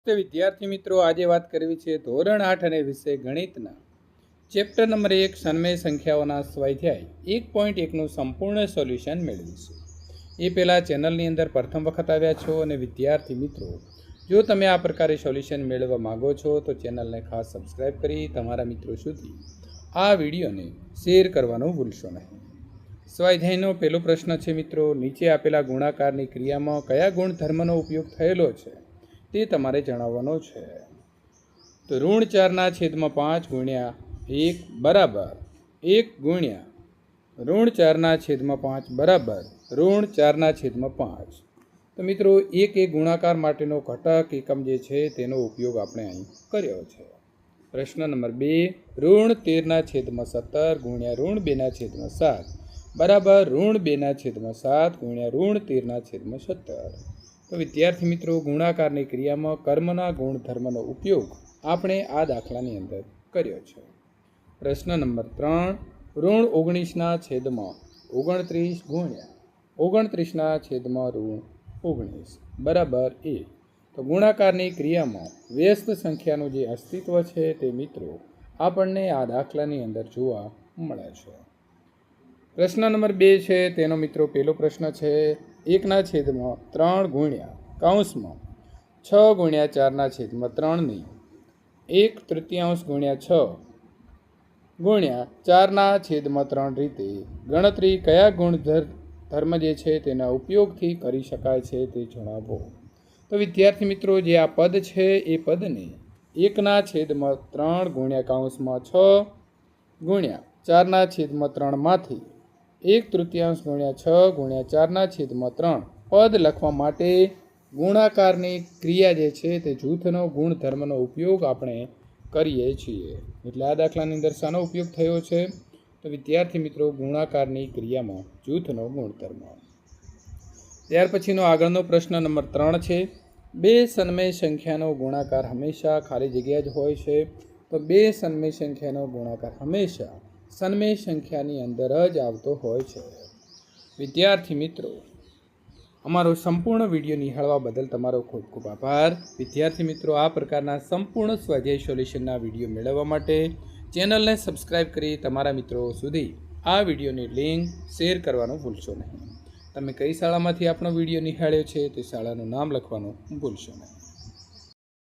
તો વિદ્યાર્થી મિત્રો, આજે વાત કરવી છે ધોરણ 8 અને વિષય ગણિતના ચેપ્ટર નંબર 1 સન્મય સંખ્યાઓના સ્વાધ્યાય 1.1નું સંપૂર્ણ સોલ્યુશન મેળવીશું। એ પહેલાં ચેનલની અંદર પ્રથમ વખત આવ્યા છો અને વિદ્યાર્થી મિત્રો, જો તમે આ પ્રકારે સોલ્યુશન મેળવવા માગો છો તો ચેનલને ખાસ સબસ્ક્રાઈબ કરી તમારા મિત્રો સુધી આ વિડીયોને શેર કરવાનું ભૂલશો નહીં। સ્વાધ્યાયનો પહેલો પ્રશ્ન છે મિત્રો, નીચે આપેલા ગુણાકારની ક્રિયામાં કયા ગુણધર્મનો ઉપયોગ થયેલો છે તે તમારે જણાવવાનો છે। તો ઋણ 4/5 ગુણ્યા 1 બરાબર 1 ગુણ્યા ઋણ 4/5 બરાબર ઋણ 4/5। તો મિત્રો, એક ગુણાકાર માટેનો ઘટક એકમ જે છે તેનો ઉપયોગ આપણે અહીં કર્યો છે। પ્રશ્ન નંબર 2, ઋણ 13/17 ગુણ્યા ઋણ 2/7 બરાબર ઋણ 2/7 ગુણ્યા ઋણ 13/17। તો વિદ્યાર્થી મિત્રો, ગુણાકારની ક્રિયામાં કર્મના ગુણધર્મનો ઉપયોગ આપણે આ દાખલાની અંદર કર્યો છે। પ્રશ્ન નંબર 3, ઋણ 19/29 ગુણ્યા 29/19 બરાબર 1। તો ગુણાકારની ક્રિયામાં વ્યસ્ત સંખ્યાનું જે અસ્તિત્વ છે તે મિત્રો આપણને આ દાખલાની અંદર જોવા મળે છે। પ્રશ્ન નંબર 2 છે તેનો મિત્રો પહેલો પ્રશ્ન છે, 1/3 ગુણ્યા કૌંસમાં 6 ગુણ્યા 4/3 1/3 ગુણ્યા 6 ગુણ્યા 4/3 રીતે ગણતરી કયા ગુણધર્મ જે છે તેના ઉપયોગથી કરી શકાય છે તે જણાવો। તો વિદ્યાર્થી મિત્રો, જે આ પદ છે એ પદને 1/3 ગુણ્યા કૌંસમાં 6 ગુણ્યા 4/3 માંથી 1/3 ગુણ્યા 6 ગુણ્યા 4/3 પદ લખવા માટે ગુણાકારની ક્રિયા જે છે તે જૂથનો ગુણધર્મનો ઉપયોગ આપણે કરીએ છીએ। એટલે આ દાખલાની અંદર શાનો ઉપયોગ થયો છે? તો વિદ્યાર્થી મિત્રો, ગુણાકારની ક્રિયામાં જૂથનો ગુણધર્મ। ત્યાર પછીનો આગળનો પ્રશ્ન નંબર 3 છે, બે સન્મય સંખ્યાનો ગુણાકાર હંમેશા ખાલી જગ્યા જ હોય છે। તો બે સન્મય સંખ્યાનો ગુણાકાર હંમેશા સન્મય સંખ્યાની અંદર જ આવતો હોય છે। વિદ્યાર્થી મિત્રો, અમારો સંપૂર્ણ વિડીયો નિહાળવા બદલ તમારો ખૂબ ખૂબ આભાર। વિદ્યાર્થી મિત્રો, આ પ્રકારના સંપૂર્ણ સ્વાધ્યાય સોલ્યુશનના વિડીયો મેળવવા માટે ચેનલને સબસ્ક્રાઈબ કરી તમારા મિત્રો સુધી આ વિડીયોની લિંક શેર કરવાનું ભૂલશો નહીં। તમે કઈ શાળામાંથી આપણો વિડીયો નિહાળ્યો છે તે શાળાનું નામ લખવાનું ભૂલશો નહીં।